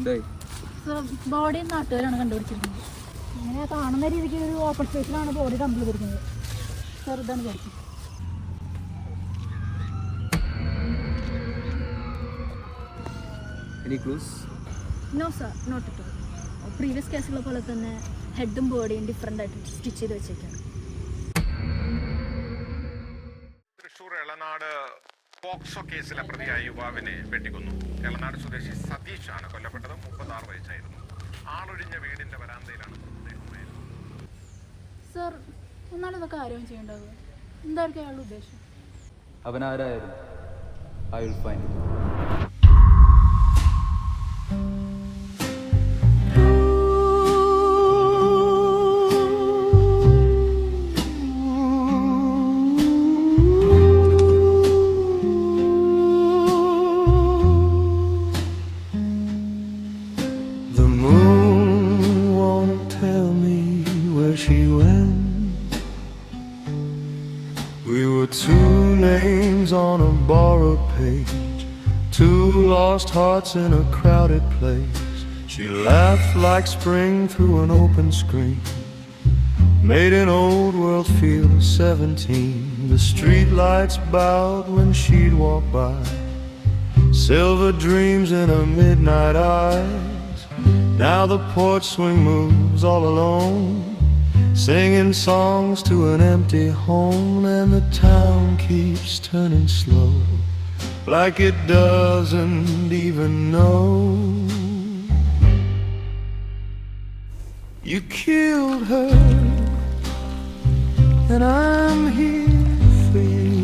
എന്തായി? ബോഡി നാട്ടുകാരാണ് കണ്ടുപിടിച്ചിരിക്കുന്നത്. അങ്ങനെ കാണുന്ന രീതിക്ക് ഒരു ഓപ്പൺ സ്പേസിലാണ് ബോഡി കണ്ടുപിടിക്കുന്നത്. സാർ ഇതാണ് body. Any clues? No sir, not at all. Previous കേസുകളെ പോലെ തന്നെ ഹെഡും ബോഡിയും ഡിഫറെൻ്റ് ആയിട്ട് സ്റ്റിച്ച് ചെയ്ത് വെച്ചേക്കാണ്. തൃശൂർ എളനാട് പോക്സോ കേസിലെ പ്രതിയായ യുവാവിനെ വെട്ടിക്കൊന്നു. എളനാട് സ്വദേശി സതീഷ് ആണ് കൊല്ലപ്പെട്ടത്. 36 വയസ്സായിരുന്നു. ആളൊഴിഞ്ഞ വീടിന്റെ വരാന്തയിലാണ് മൃതദേഹമായത്. സാർ, എന്നാലും ഇതൊക്കെ ആരും ചെയ്യേണ്ടത് എന്തായിരിക്കും അയാളുടെ ഉദ്ദേശം? അവനാരായാലും I will find him. The moon won't tell me where she went. We were two names on a borrowed page, two lost hearts in a crowded place. She laughed like spring through an open screen, made an old world feel 17. The street lights bowed when she'd walk by, silver dreams in her midnight eyes. Now the porch swing moves all alone, singing songs to an empty home. And the town keeps turning slow, like it doesn't even know. You killed her, and I'm here for you.